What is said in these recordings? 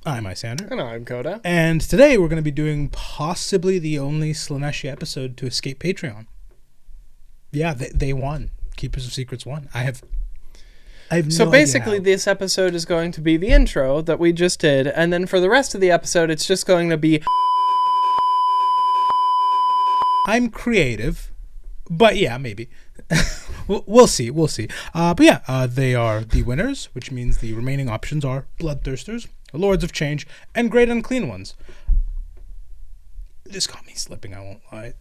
I'm Isyander. And I'm Koda. And today we're going to be doing possibly the only Slaaneshi episode to escape Patreon. Yeah, they won. Keepers of Secrets won. I have So no basically idea how. this episode is going to be the intro that we just did, and then for the rest of the episode it's just going to be... I'm creative, but yeah, maybe. We'll see. But yeah, they are the winners, which means the remaining options are bloodthirsters, lords of change, and great unclean ones. This got me slipping, I won't lie.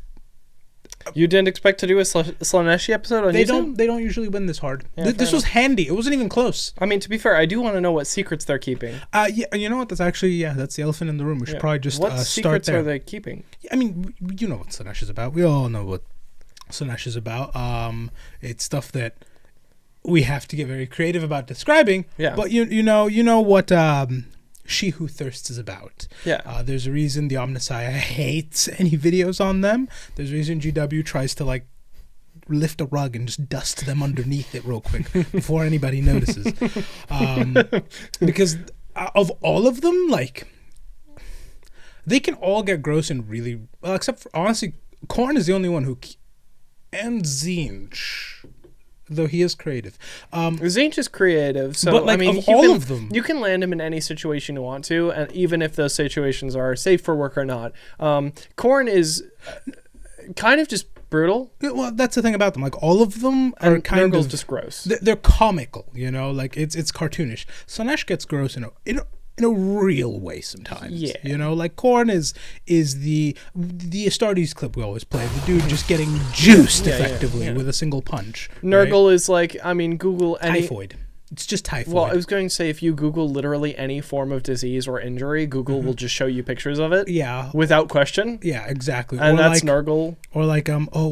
You didn't expect to do a Slaaneshi episode on YouTube? They don't usually win this hard. Yeah, This was handy. It wasn't even close. I mean, to be fair, I do want to know what secrets they're keeping. Yeah, you know what? That's actually, that's the elephant in the room. We should probably just what start secrets there. are they keeping? I mean, you know what Slaanesh is about. We all know what Slaanesh is about. It's stuff that we have to get very creative about describing. Yeah. But you know what She Who Thirsts is about. Yeah. There's a reason the omnissiah hates any videos on them. There's a reason GW tries to lift a rug and just dust them underneath it real quick before anybody notices. Because of all of them, they can all get gross and really well, except for honestly, Khorne is the only one who, and Tzeentch, though he is creative. Tzeentch is creative, so but I mean, of them, you can land him in any situation you want to, and even if those situations are safe for work or not. Khorne is kind of just brutal. Well, that's the thing about them. All of them are kind Nurgle's of just gross. They're comical, it's cartoonish. Slaanesh gets gross in a real way sometimes. Yeah. Khorne is the Astartes clip we always play. The dude just getting juiced effectively with a single punch. Nurgle is Google any... Typhoid. It's just typhoid. Well, I was going to say, if you Google literally any form of disease or injury, Google will just show you pictures of it. Yeah. Without question. Yeah, exactly. And that's Nurgle. Or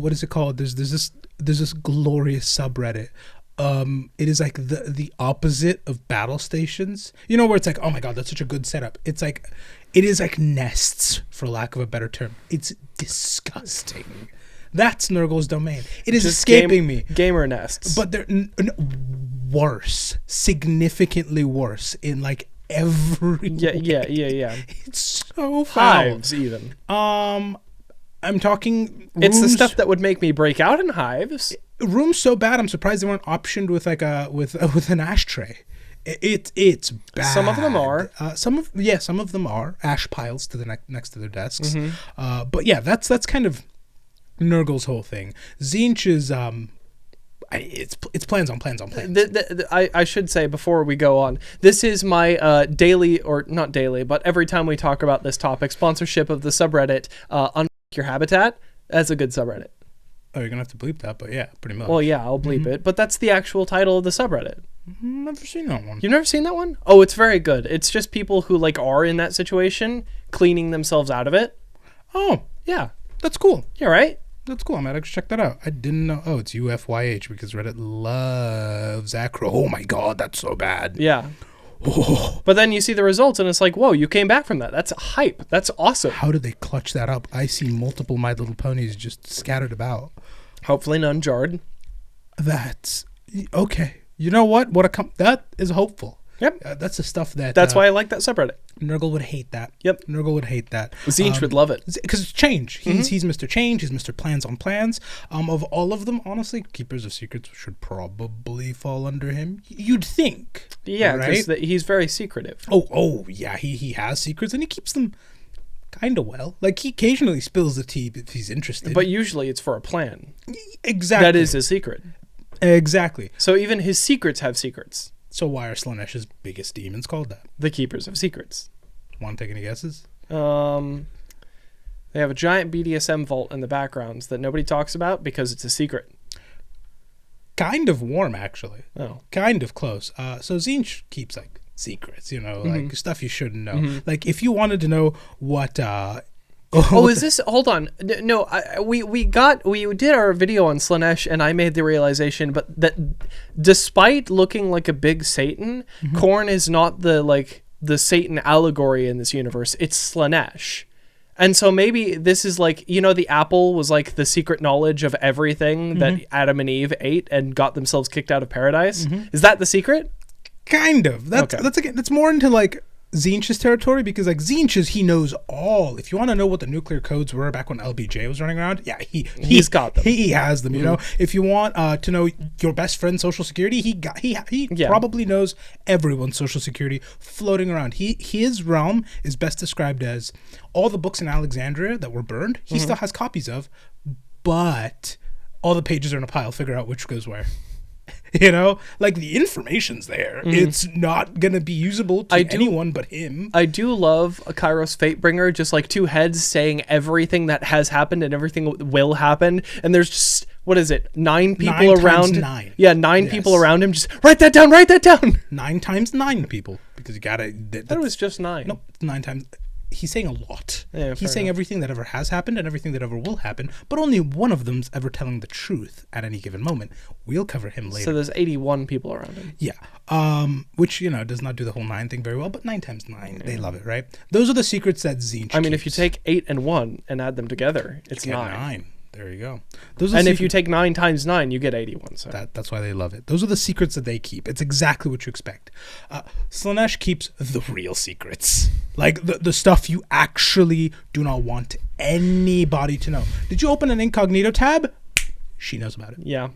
what is it called? There's this glorious subreddit. It is the opposite of battle stations. Where it's oh my god, that's such a good setup. It's it is nests, for lack of a better term. It's disgusting. That's Nurgle's domain. It is just escaping me. Gamer nests. But they're worse, significantly worse in every way. Yeah. It's so foul. Hives even. I'm talking. It's the stuff that would make me break out in hives. Rooms so bad, I'm surprised they weren't optioned with with an ashtray. It's bad. Some of them are. Some of them are ash piles to the next to their desks. But yeah, that's kind of Nurgle's whole thing. Tzeentch is it's plans on plans on plans. I should say before we go on, this is my daily, or not daily, but every time we talk about this topic, sponsorship of the subreddit Unparalleled Your Habitat. That's a good subreddit. Oh, you're gonna have to bleep that, but yeah, pretty much. Well, yeah, I'll bleep it, but that's the actual title of the subreddit. Never seen that one. You've never seen that one? Oh, it's very good. It's just people who are in that situation cleaning themselves out of it. Oh, yeah, that's cool. Yeah, right. That's cool. I might actually check that out. I didn't know. Oh, it's UFYH because Reddit loves acro. Oh my god, that's so bad. Yeah. Oh. But then you see the results and it's whoa, you came back from that. That's hype. That's awesome. How did they clutch that up? I see multiple My Little Ponies just scattered about. Hopefully none jarred. That's okay. You know what? That is hopeful. Yep. That's the stuff that's why I like that subreddit. Nurgle would hate that. Yep. Nurgle would hate that. Tzeentch would love it. Because it's change. He's Mr. Change. He's Mr. Plans on Plans. Of all of them, honestly, Keepers of Secrets should probably fall under him. You'd think. Yeah, because he's very secretive. Oh, yeah. He has secrets and he keeps them kind of well. He occasionally spills the tea if he's interested. But usually it's for a plan. Exactly. That is his secret. Exactly. So even his secrets have secrets. So why are Slaanesh's biggest demons called that? The Keepers of Secrets. Want to take any guesses? They have a giant BDSM vault in the backgrounds that nobody talks about because it's a secret. Kind of warm, actually. Oh. Kind of close. So Tzeentch keeps secrets, stuff you shouldn't know. If you wanted to know what is this? Hold on. No, we did our video on Slaanesh, and I made the realization, but that despite looking like a big Satan, Khorne is not the Satan allegory in this universe. It's Slaanesh. And so maybe this is the apple was the secret knowledge of everything that Adam and Eve ate and got themselves kicked out of paradise. Is that the secret? Kind of. That's again. That's more into Tzeentch's territory, because like Tzeentch's, he knows all. If you want to know what the nuclear codes were back when LBJ was running around, yeah, he's got them. He has them. You know, if you want to know your best friend's social security, he probably knows everyone's social security floating around. His realm is best described as all the books in Alexandria that were burned. He still has copies of, but all the pages are in a pile. Figure out which goes where. You know, like the information's there. It's not gonna be usable to anyone but him. I do love a Kairos Fatebringer, just like two heads saying everything that has happened and everything will happen. And there's just, what is it, 9 people around? 9. Yeah, 9 people around him. Just write that down. 9 times 9 people, because you gotta. That was just 9. Nope, 9 times. He's saying a lot. Yeah, he's saying everything that ever has happened and everything that ever will happen, but only one of them's ever telling the truth at any given moment. We'll cover him later. So there's 81 people around him. Yeah. Which, you know, does not do the whole 9 thing very well, but 9 times 9, they love it, right? Those are the secrets that Tzeentch I mean, keeps. if you take 8 and 1 and add them together, it's 9. There you go. And if you take 9 times 9, you get 81. So that's why they love it. Those are the secrets that they keep. It's exactly what you expect. Slaanesh keeps the real secrets. Like the stuff you actually do not want anybody to know. Did you open an incognito tab? She knows about it. Yeah.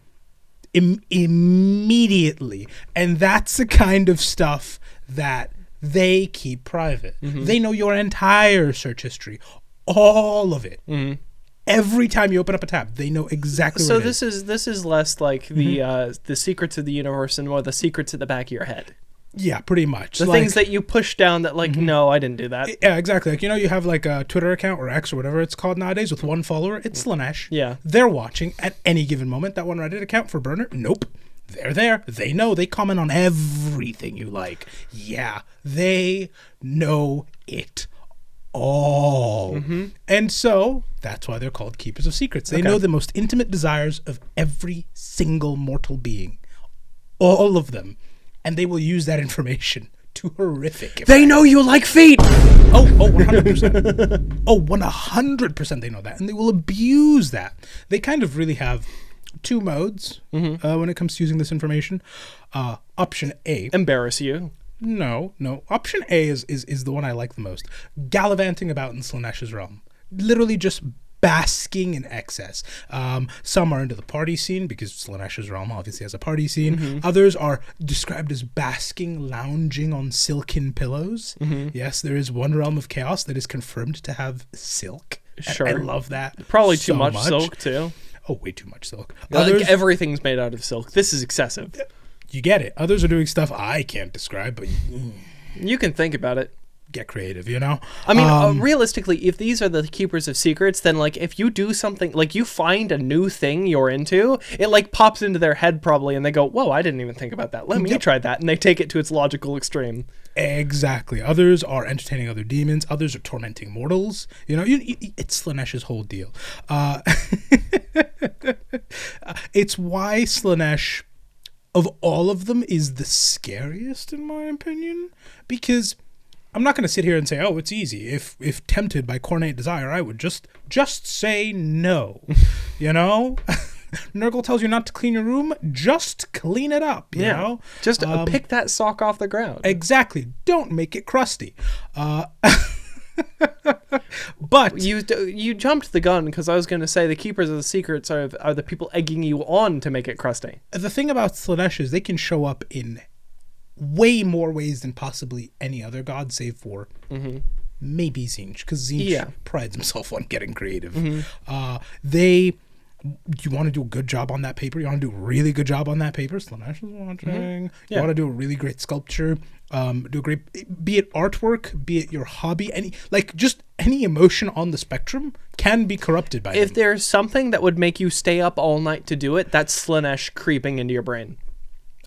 Immediately. And that's the kind of stuff that they keep private. They know your entire search history. All of it. Every time you open up a tab, they know exactly what it is. So this is less like the secrets of the universe and more the secrets at the back of your head. Yeah, pretty much. The things that you push down that like, no, I didn't do that. Yeah, exactly. Like, you know, you have like a Twitter account or X or whatever it's called nowadays with one follower. It's Slaanesh. Yeah. They're watching at any given moment. That one Reddit account for Burner, nope. They're there. They know. They comment on everything you like. Yeah, they know it all. And so that's why they're called keepers of secrets. They know the most intimate desires of every single mortal being, all of them, and they will use that information to horrific. They know you like feet. 100%. 100% they know that, and they will abuse that. They kind of really have 2 modes when it comes to using this information. Option A, embarrass you. No. Option A is the one I like the most. Gallivanting about in Slaanesh's realm. Literally just basking in excess. Some are into the party scene, because Slaanesh's realm obviously has a party scene. Others are described as basking, lounging on silken pillows. Yes, there is one realm of chaos that is confirmed to have silk. Sure. I love that. Probably too much silk, too. Oh, way too much silk. Like everything's made out of silk. This is excessive. You get it. Others are doing stuff I can't describe, but you can think about it. Get creative, you know? I mean, realistically, if these are the keepers of secrets, then like if you do something, like you find a new thing you're into, it like pops into their head probably, and they go, whoa, I didn't even think about that. Let me try that. And they take it to its logical extreme. Exactly. Others are entertaining other demons. Others are tormenting mortals. You know, it's Slaanesh's whole deal. It's why Slaanesh, of all of them, is the scariest in my opinion, because I'm not going to sit here and say, oh, it's easy. If tempted by cornate desire, I would just say no. You know? Nurgle tells you not to clean your room, just clean it up, you know? Just pick that sock off the ground. Exactly. Don't make it crusty. But you jumped the gun, because I was going to say the keepers of the secrets are the people egging you on to make it crusty. The thing about Slaanesh is they can show up in way more ways than possibly any other god, save for maybe Tzeentch, because Tzeentch prides himself on getting creative. You want to do a good job on that paper, you want to do a really good job on that paper, Slaanesh is watching. You want to do a really great sculpture, do a great, be it artwork, be it your hobby, just any emotion on the spectrum can be corrupted by if there's something that would make you stay up all night to do it, that's Slaanesh creeping into your brain.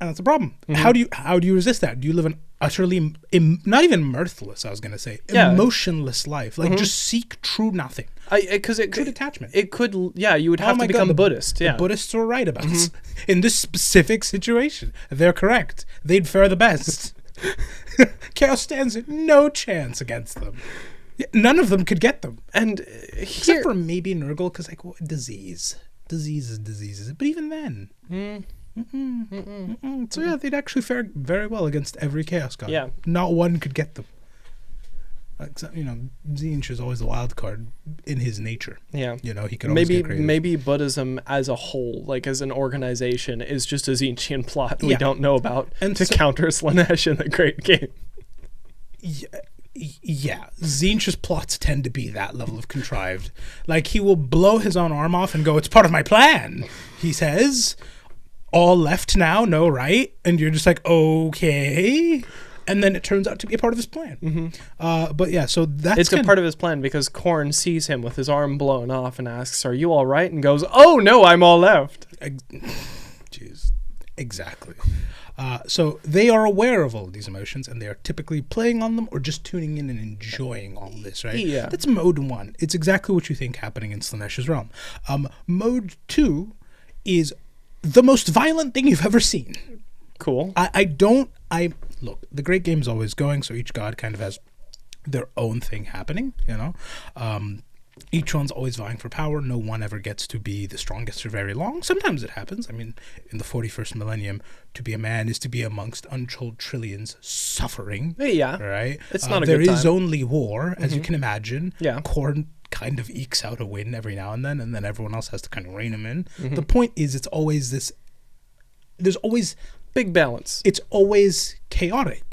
And that's a problem. How do you resist that? Do you live an utterly, not even mirthless, I was going to say, emotionless life? Like, just seek true nothing. Because true detachment. It could, you would have to become a Buddhist. The Buddhists were right about this. In this specific situation, they're correct. They'd fare the best. Chaos stands no chance against them. None of them could get them. And except for maybe Nurgle, because diseases. But even then. So yeah, they'd actually fare very well against every chaos god. Yeah. Not one could get them. You know, Tzeentch is always a wild card in his nature. Yeah. You know, he can always get creative. Maybe Buddhism as a whole, like as an organization, is just a Tzeentchian plot we don't know about and to counter Slaanesh in the Great Game. Yeah, Tzeentch's plots tend to be that level of contrived. Like, he will blow his own arm off and go, "It's part of my plan," he says. "All left now, no right?" And you're just like, okay. And then it turns out to be a part of his plan. Mm-hmm. But yeah, so that's... It's a part of his plan because Khorne sees him with his arm blown off and asks, "Are you all right?" And goes, "Oh no, I'm all left." Jeez. Exactly. So they are aware of all of these emotions, and they are typically playing on them or just tuning in and enjoying all of this, right? Yeah. That's mode 1. It's exactly what you think happening in Slaanesh's realm. Mode 2 is the most violent thing you've ever seen. Cool. Look, the Great Game's always going, so each god kind of has their own thing happening, you know? Each one's always vying for power. No one ever gets to be the strongest for very long. Sometimes it happens. I mean, in the 41st millennium, to be a man is to be amongst untold trillions suffering. Yeah. Right? It's not a there good time. is only war, as you can imagine. Yeah. Khorne kind of ekes out a win every now and then everyone else has to kind of rein him in. The point is, it's always this... There's always... Big balance. It's always chaotic.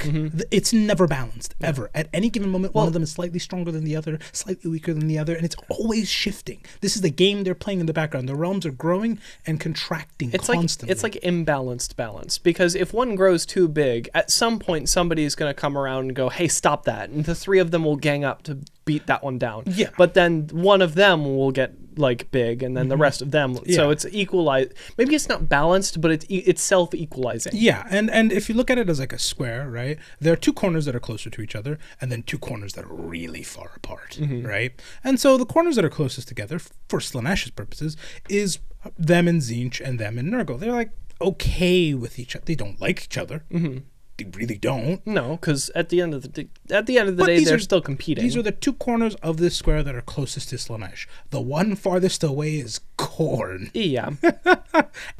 It's never balanced, ever. At any given moment, one of them is slightly stronger than the other, slightly weaker than the other, and it's always shifting. This is the game they're playing in the background. The realms are growing and contracting constantly. It's like imbalanced balance, because if one grows too big, at some point somebody is going to come around and go, "Hey, stop that," and the three of them will gang up to beat that one down. Yeah. But then one of them will get like big, and then the rest of them. Yeah. So it's equalized. Maybe it's not balanced, but it's self-equalizing. Yeah, and if you look at it as like a square, right? There are two corners that are closer to each other, and then two corners that are really far apart, right? And so the corners that are closest together, for Slaanesh's purposes, is them and Tzeentch and them and Nurgle. They're like okay with each other. They don't like each other. They really don't. No, because at the end of the day, they're still competing. These are the two corners of this square that are closest to Slaanesh. The one farthest away is Khorne. Yeah.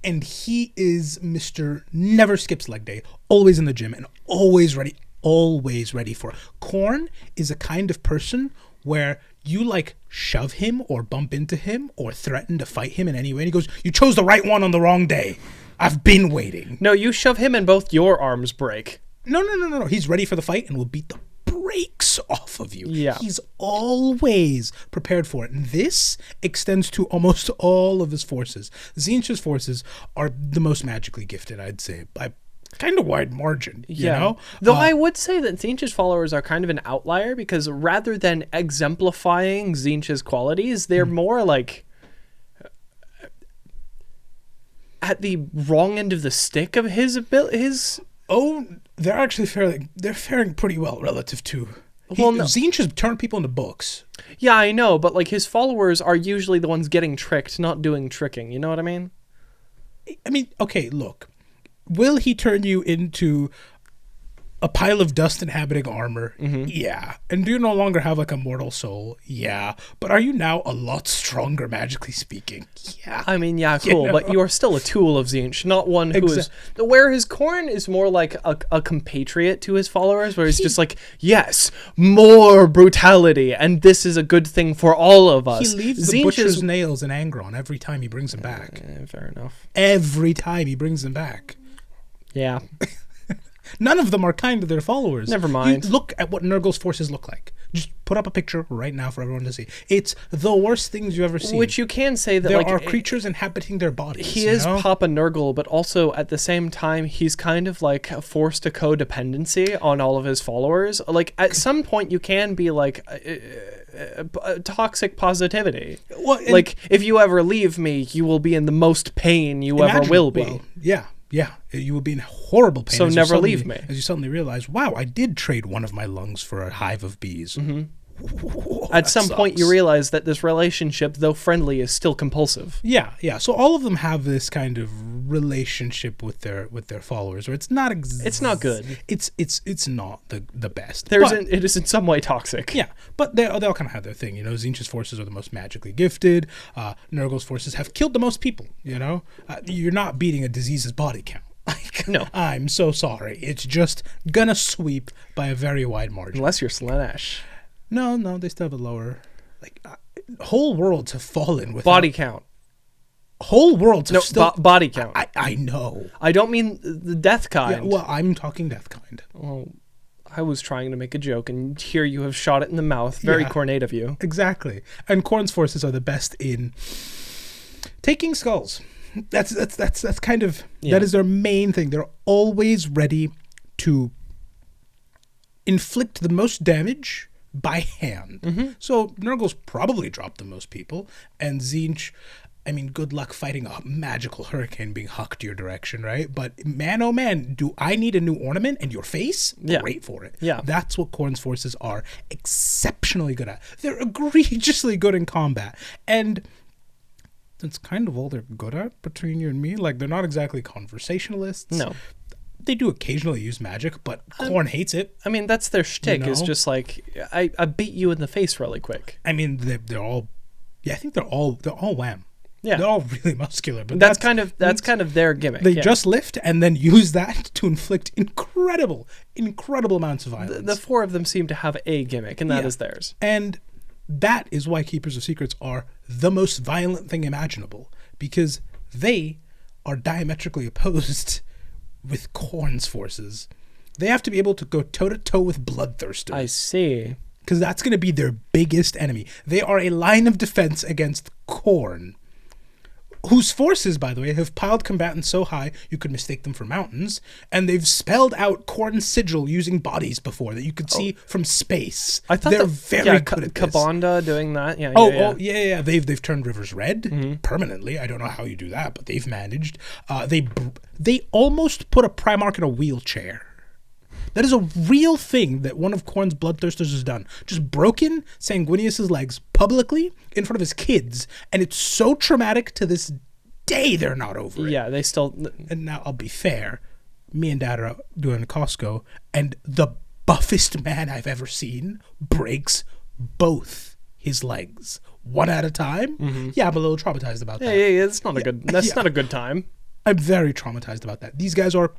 And he is Mr. Never skips leg day, always in the gym and always ready for it. Khorne is a kind of person where you like shove him or bump into him or threaten to fight him in any way, and he goes, "You chose the right one on the wrong day. I've been waiting." No, you shove him and both your arms break. No. He's ready for the fight and will beat the brakes off of you. Yeah. He's always prepared for it. And this extends to almost all of his forces. Tzeentch's forces are the most magically gifted, I'd say, by kind of wide margin, you know? Though I would say that Tzeentch's followers are kind of an outlier, because rather than exemplifying Tzeentch's qualities, they're more like at the wrong end of the stick of his ability. Oh, they're actually faring pretty well relative to... Tzeentch has turned people into books. Yeah, I know, but like his followers are usually the ones getting tricked, not doing tricking. You know what I mean? I mean, okay, look. Will he turn you into a pile of dust inhabiting armor? Yeah. And do you no longer have like a mortal soul? Yeah. But are you now a lot stronger, magically speaking? Yeah. I mean, yeah, cool. You know? But you are still a tool of Tzeentch, not one who is... Where his Khorne is more like a compatriot to his followers, where he's just like, yes, more brutality, and this is a good thing for all of us. He leaves the butcher's nails in Angron every time he brings them back. Fair enough. Every time he brings them back. Yeah. None of them are kind to their followers. Never mind. You look at what Nurgle's forces look like. Just put up a picture right now for everyone to see. It's the worst things you've ever seen. Which you can say that there are creatures inhabiting their bodies. He is Papa Nurgle, but also at the same time, he's kind of like forced a codependency on all of his followers. Like at some point, you can be like toxic positivity. Well, like if you ever leave me, you will be in the most pain you ever will be. Well, yeah, you will be in horrible pain. So never leave me. As you suddenly realize, wow, I did trade one of my lungs for a hive of bees. Whoa, at some point, you realize that this relationship, though friendly, is still compulsive. Yeah. So all of them have this kind of relationship with their followers, where it's not it's not good. It's not the best. It is in some way toxic. Yeah, but they all kind of have their thing. You know, Tzeentch's forces are the most magically gifted. Nurgle's forces have killed the most people. You know, you're not beating a disease's body count. Like, no, I'm so sorry. It's just gonna sweep by a very wide margin. Unless you're Slaanesh. No, they still have a lower. Like whole worlds have fallen with body count. Whole worlds have still body count. I know. I don't mean the death kind. Yeah, well, I'm talking death kind. Well, I was trying to make a joke, and here you have shot it in the mouth. Very cornate of you. Exactly. And Khorne's forces are the best in taking skulls. That's kind of that is their main thing. They're always ready to inflict the most damage by hand. So Nurgle's probably dropped the most people, and Tzeentch, I mean, good luck fighting a magical hurricane being hucked your direction, right? But man, oh man, do I need a new ornament and your face? Yeah. Great for it. Yeah. That's what Khorne's forces are exceptionally good at. They're egregiously good in combat. And that's kind of all they're good at between you and me. Like, they're not exactly conversationalists. No. They do occasionally use magic, but Khorne hates it. I mean, that's their shtick, is just like, I beat you in the face really quick. I mean, they're all, I think they're all wham. Yeah. They're all really muscular, but that's kind of their gimmick. They just lift and then use that to inflict incredible amounts of violence. The four of them seem to have a gimmick, and that is theirs. And that is why Keepers of Secrets are the most violent thing imaginable, because they are diametrically opposed with Khorne's forces. They have to be able to go toe-to-toe with bloodthirsters. I see. Because that's going to be their biggest enemy. They are a line of defense against Khorne, whose forces, by the way, have piled combatants so high you could mistake them for mountains, and they've spelled out Khorne's sigil using bodies before that you could see from space. I thought they're very good at this. Kabanda doing that. Yeah. They've turned rivers red permanently. I don't know how you do that, but they've managed. They almost put a Primarch in a wheelchair. That is a real thing that one of Khorne's bloodthirsters has done. Just broken Sanguinius's legs publicly in front of his kids, and it's so traumatic to this day they're not over it. Yeah, they still... And now, I'll be fair, me and Dad are out doing Costco, and the buffest man I've ever seen breaks both his legs one at a time. Yeah, I'm a little traumatized about that. Yeah, it's not a good... That's not a good time. I'm very traumatized about that. These guys are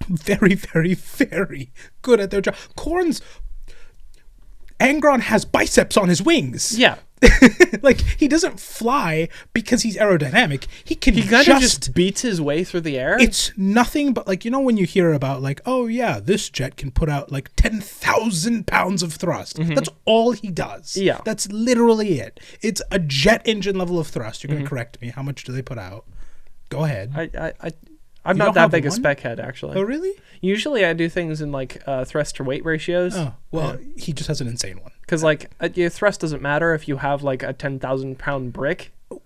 very, very, very good at their job. Khorne's Angron has biceps on his wings. Yeah. Like, he doesn't fly because he's aerodynamic. He kind of just beats his way through the air. It's nothing but, like, you know when you hear about, like, oh yeah, this jet can put out like 10,000 pounds of thrust. That's all he does. Yeah. That's literally it. It's a jet engine level of thrust. You're going to correct me. How much do they put out? Go ahead. I'm not that big a spec head, actually. Oh, really? Usually I do things in, like, thrust to weight ratios. Oh, well, he just has an insane one. Because, like, your thrust doesn't matter if you have, like, a 10,000-pound brick. Well,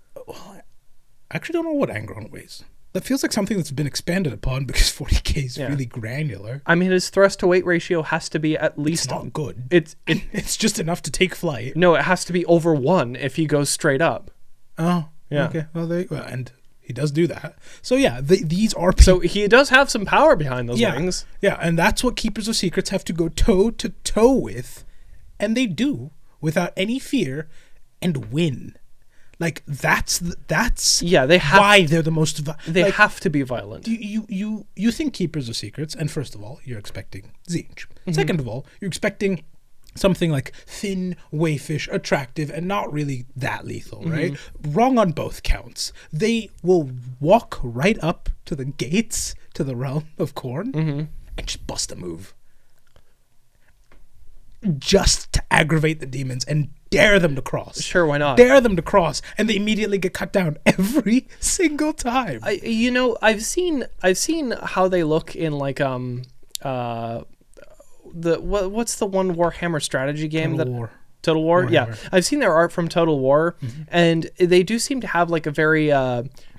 I actually don't know what Angron weighs. That feels like something that's been expanded upon because 40K is really granular. I mean, his thrust to weight ratio has to be at least... It's not good. It's just enough to take flight. No, it has to be over 1 if he goes straight up. Oh, yeah. Okay. Well, and he does do that. So yeah, these are people. So he does have some power behind those wings. Yeah, and that's what Keepers of Secrets have to go toe to toe with, and they do without any fear, and win. Like that's they have why they're the most. They have to be violent. You think Keepers of Secrets, and first of all, you're expecting Tzeentch. Second of all, you're expecting something like thin, wayfish, attractive, and not really that lethal, right? Wrong on both counts. They will walk right up to the gates to the realm of Khorne and just bust a move. Just to aggravate the demons and dare them to cross. Sure, why not? Dare them to cross, and they immediately get cut down every single time. I've seen how they look in, like, what's the one Warhammer strategy game? Total War? Warhammer. Yeah. I've seen their art from Total War, and they do seem to have, like, a very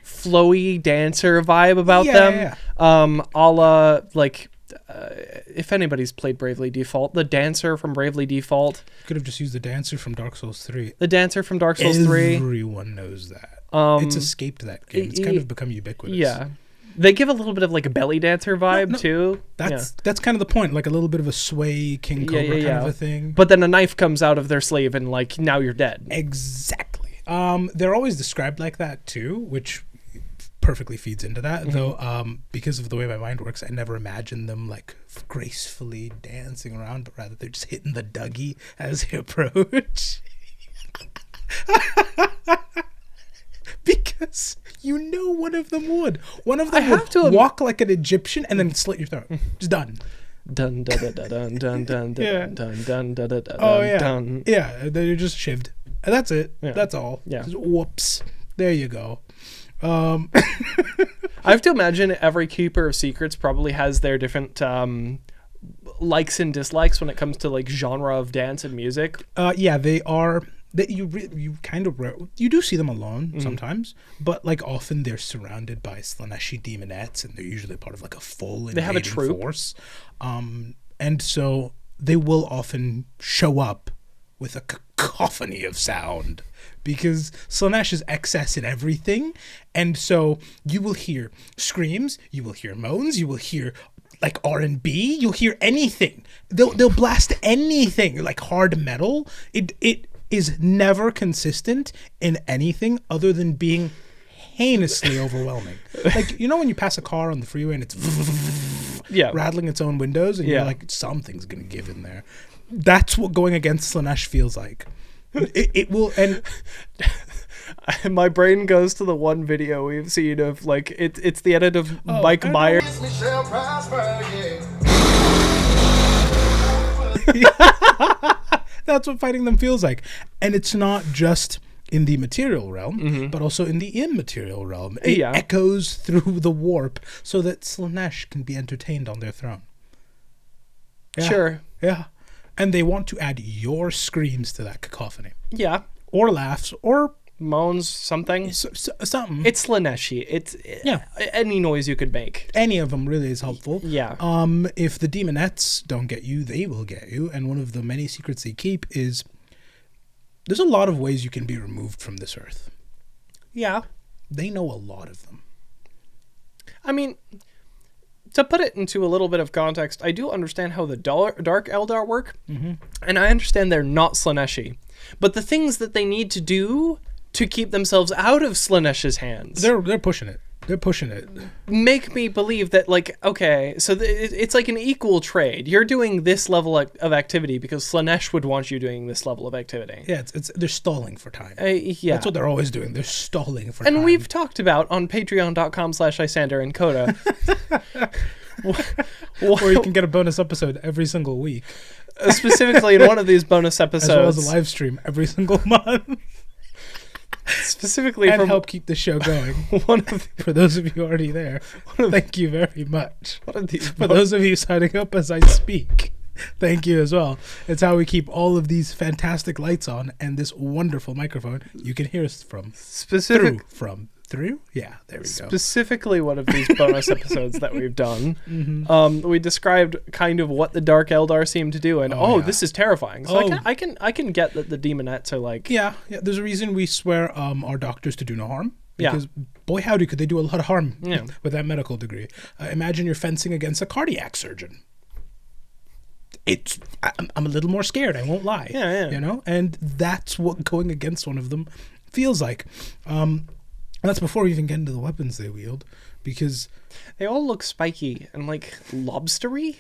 flowy dancer vibe about them. A la, like, if anybody's played Bravely Default, the dancer from Bravely Default. Could have just used the dancer from Dark Souls 3. The dancer from Dark Souls 3. Everyone knows that. It's escaped that game. It's kind of become ubiquitous. Yeah. They give a little bit of, like, a belly dancer vibe too. That's kind of the point, like a little bit of a sway King Cobra kind of a thing. But then a knife comes out of their sleeve and, like, now you're dead. Exactly. They're always described like that too, which perfectly feeds into that, though. Because of the way my mind works, I never imagine them like gracefully dancing around, but rather they're just hitting the Dougie as they approach. Because one of them would. One of them would walk like an Egyptian and then slit your throat. Just done. Dun dun dun dun dun dun dun dun dun dun dun. Oh yeah, yeah. They're just shivved, and that's it. Yeah. That's all. Yeah. Just, whoops. There you go. I have to imagine every keeper of secrets probably has their different likes and dislikes when it comes to like genre of dance and music. Yeah, they are. You kind of you do see them alone sometimes, but like often they're surrounded by Slaaneshi demonettes, and they're usually part of like a full invading force. And so they will often show up with a cacophony of sound because Slaanesh is excess in everything, and so you will hear screams, you will hear moans, you will hear like R&B, you'll hear anything. They'll blast anything like hard metal. It is never consistent in anything other than being heinously overwhelming. Like, when you pass a car on the freeway and it's rattling its own windows and you're like, something's going to give in there. That's what going against Slaanesh feels like. It will, and my brain goes to the one video we've seen of like, it's the edit of Mike Myers. That's what fighting them feels like. And it's not just in the material realm, but also in the immaterial realm. It echoes through the warp so that Slaanesh can be entertained on their throne. Yeah. Sure. Yeah. And they want to add your screams to that cacophony. Yeah. Or laughs, or moans, something. Something. It's Slaaneshi. It's any noise you could make. Any of them really is helpful. Yeah. If the demonettes don't get you, they will get you. And one of the many secrets they keep is there's a lot of ways you can be removed from this earth. Yeah. They know a lot of them. I mean, to put it into a little bit of context, I do understand how the Dark Eldar work, and I understand they're not Slaaneshi. But the things that they need to do to keep themselves out of Slaanesh's hands, they're pushing it. They're pushing it. Make me believe that, like, okay, so it's like an equal trade. You're doing this level of activity because Slaanesh would want you doing this level of activity. Yeah, they're stalling for time. Yeah. That's what they're always doing. They're stalling for time. And we've talked about on patreon.com/Isyander and Koda. Or you can get a bonus episode every single week. Specifically in one of these bonus episodes. As well as a live stream every single month. Specifically and help keep the show going. For those of you already there, thank you very much. For those of you signing up as I speak, thank you as well. It's how we keep all of these fantastic lights on and this wonderful microphone you can hear us from. Through? Yeah, there we go. Specifically one of these bonus episodes that we've done, we described kind of what the Dark Eldar seem to do, and this is terrifying. So I can get that the demonettes are like... Yeah, there's a reason we swear our doctors to do no harm. Because boy howdy could they do a lot of harm with that medical degree. Imagine you're fencing against a cardiac surgeon. I'm a little more scared, I won't lie. Yeah. And that's what going against one of them feels like. And that's before we even get into the weapons they wield, because they all look spiky and like lobstery.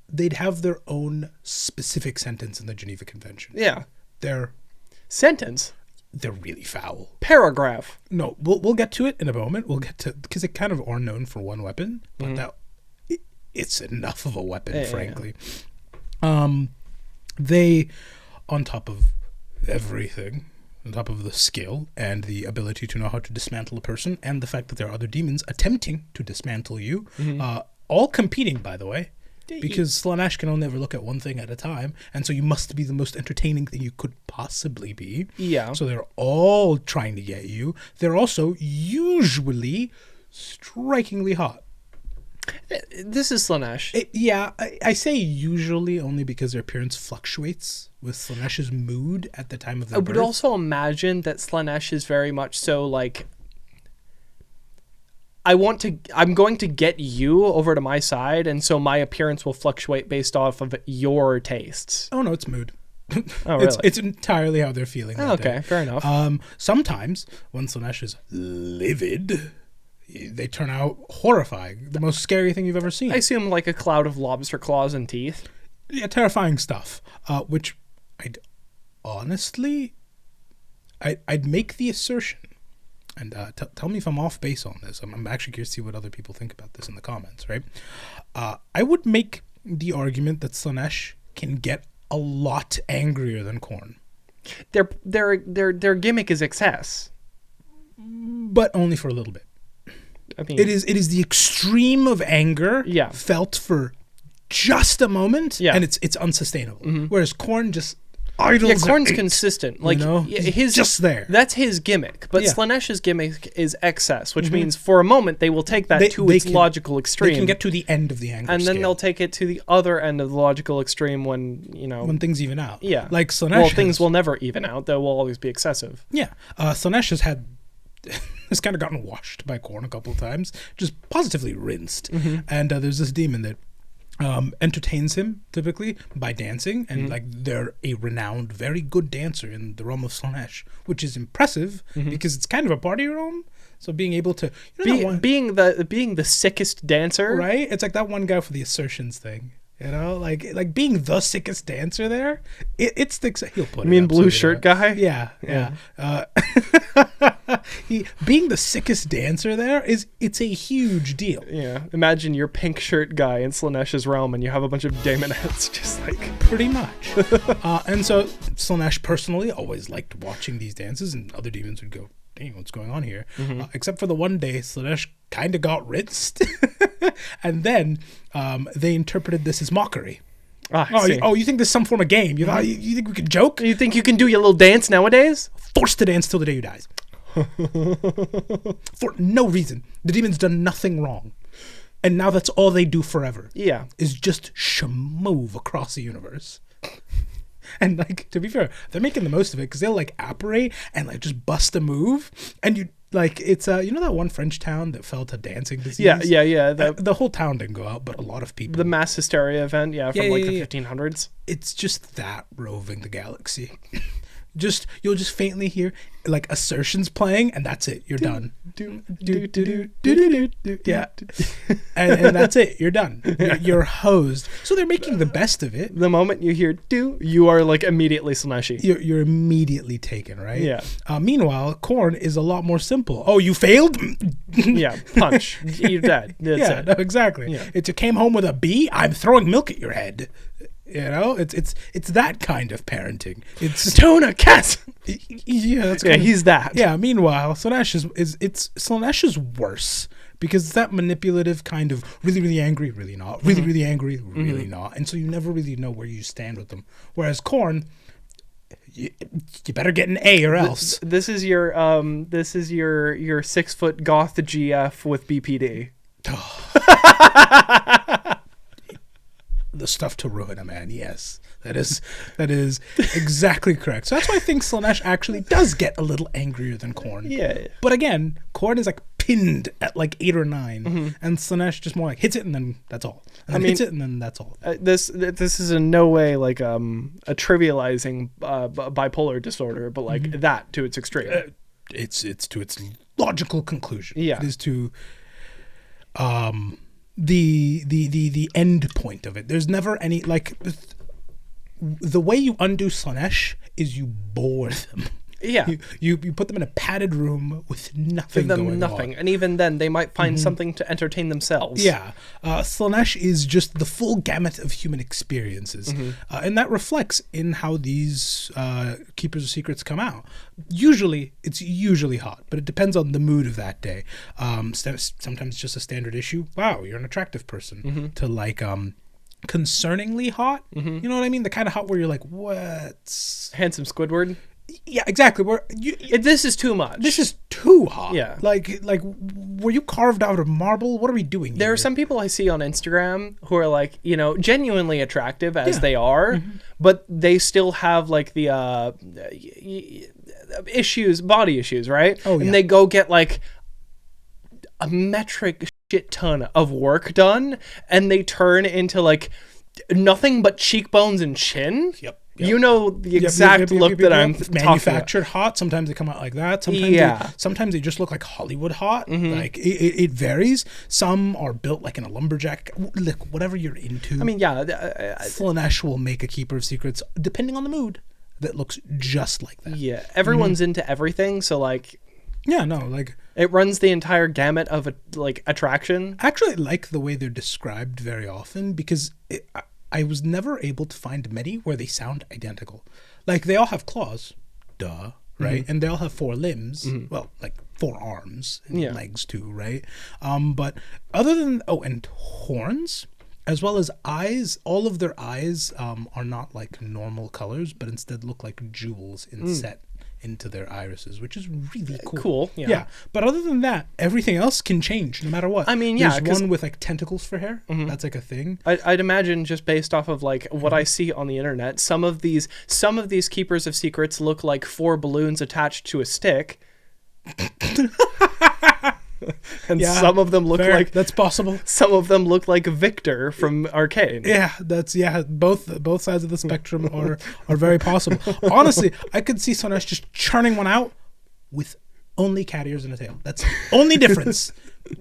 They'd have their own specific sentence in the Geneva Convention. Yeah. Their sentence. They're really foul. Paragraph. No, we'll get to it in a moment. We'll get to, because they kind of are known for one weapon, but it's enough of a weapon, frankly. They, on top of everything, on top of the skill and the ability to know how to dismantle a person, and the fact that there are other demons attempting to dismantle you, all competing, by the way, because Slaanesh can only ever look at one thing at a time, and so you must be the most entertaining thing you could possibly be. Yeah. So they're all trying to get you. They're also usually strikingly hot. This is Slaanesh. I say usually only because their appearance fluctuates with Slaanesh's mood at the time of their birth. I would also imagine that Slaanesh is very much so like, I'm going to get you over to my side, and so my appearance will fluctuate based off of your tastes. Oh no, it's mood. Oh, really? It's entirely how they're feeling. Okay, fair enough. Sometimes when Slaanesh is livid, they turn out horrifying. The most scary thing you've ever seen. I assume like a cloud of lobster claws and teeth. Yeah, terrifying stuff. Which I'd honestly, I'd make the assertion, and tell me if I'm off base on this. I'm actually curious to see what other people think about this in the comments, right? I would make the argument that Slaanesh can get a lot angrier than Khorne. Their gimmick is excess, but only for a little bit. I mean, it is the extreme of anger felt for just a moment, and it's unsustainable. Whereas Khorne just idles. Yeah, Khorne's consistent. Like, his just there. That's his gimmick. But Slaanesh's gimmick is excess, which means for a moment they will take that to its logical extreme. They can get to the end of the anger and then scale. they'll take it to the other end of the logical extreme when things even out. Yeah, like Slaanesh. Well, things will never even out. They will always be excessive. Yeah, Slaanesh has had. Has kind of gotten washed by Khorne a couple of times, just positively rinsed. And there's this demon that entertains him typically by dancing, and like they're a renowned, very good dancer in the realm of Slaanesh, which is impressive because it's kind of a party realm. So being able to being the sickest dancer, right? It's like that one guy for the assertions thing. You know, like being the sickest dancer there, it sticks. He'll put. You mean blue shirt guy? Yeah. Being the sickest dancer there it's a huge deal. Yeah. Imagine you're pink shirt guy in Slaanesh's realm, and you have a bunch of daemonettes, just like pretty much. And so Slaanesh personally always liked watching these dances, and other demons would go, "Dang, what's going on here?" Except for the one day Slaanesh kind of got rinsed, and then they interpreted this as mockery. You think this is some form of game? You think we could joke? You think you can do your little dance nowadays? Forced to dance till the day you dies. For no reason. The demon's done nothing wrong. And now that's all they do forever. Yeah. Is just shmove across the universe. And like, to be fair, they're making the most of it because they'll like apparate and like just bust a move. And you like, it's you know that one French town that fell to dancing disease? Yeah. The whole town didn't go out, but a lot of people. The mass hysteria event, from the 1500s. It's just that roving the galaxy. You'll just faintly hear like assertions playing, and that's it. You're done. Yeah, and that's it. You're done. You're hosed. So they're making the best of it. The moment you hear "do," you are like immediately Slaaneshi. You're immediately taken, right? Yeah. Meanwhile, Khorne is a lot more simple. Oh, you failed? Yeah, punch. You're dead. That's it. No, exactly. Yeah. It's you came home with a B. I'm throwing milk at your head. You know, it's that kind of parenting. It's tuna cat. Yeah, he's that. Yeah. Meanwhile, Slaanesh Slaanesh is worse because it's that manipulative kind of really, really angry, really not, really, really angry, really not, and so you never really know where you stand with them. Whereas Khorne, you better get an A or else. This is your 6 foot goth GF with BPD. The stuff to ruin a man. Yes, that is exactly correct. So that's why I think Slaanesh actually does get a little angrier than Khorne. Yeah. But again, Khorne is like pinned at like 8 or 9, and Slaanesh just more like hits it and then that's all. And hits it and then that's all. This is in no way like a trivializing bipolar disorder, but like that to its extreme. It's to its logical conclusion. Yeah. It is to the end point of it. There's never any like the way you undo Slaanesh is you bore them. Yeah. You put them in a padded room with nothing going on. And even then they might find something to entertain themselves. Yeah. Slaanesh is just the full gamut of human experiences. And that reflects in how these Keepers of Secrets come out. It's usually hot, but it depends on the mood of that day. Sometimes just a standard issue. Wow, you're an attractive person. To like concerningly hot. You know what I mean? The kind of hot where you're like, what's handsome Squidward? Yeah, exactly. This is too much. This is too hot. Yeah. Like, were you carved out of marble? What are we doing here? There are some people I see on Instagram who are like, genuinely attractive as they are, but they still have like the body issues, right? Oh, yeah. And they go get like a metric shit ton of work done, and they turn into like nothing but cheekbones and chin. Yep. You know the exact look that I'm talking about. Manufactured hot. Sometimes they come out like that. Sometimes they just look like Hollywood hot. Like it varies. Some are built like in a lumberjack. Look, whatever you're into. I mean, Slaanesh will make a keeper of secrets depending on the mood that looks just like that. Yeah, everyone's into everything, so like. Yeah, no, like it runs the entire gamut of attraction. I actually like the way they're described very often because I was never able to find many where they sound identical. Like they all have claws, duh, right? And they all have 4 limbs. Well, like 4 arms and legs too, right? But other than and horns, as well as eyes, all of their eyes are not like normal colors, but instead look like jewels inset into their irises, which is really cool. Yeah. But other than that, everything else can change no matter what. I mean, there's one with like tentacles for hair. That's like a thing. I'd imagine just based off of like what I see on the internet, some of these keepers of secrets look like 4 balloons attached to a stick. And some of them look like that's possible. Some of them look like Victor from Arcane. Yeah, that's both sides of the spectrum are very possible. Honestly, I could see Slaanesh just churning one out with only cat ears and a tail. That's the only difference.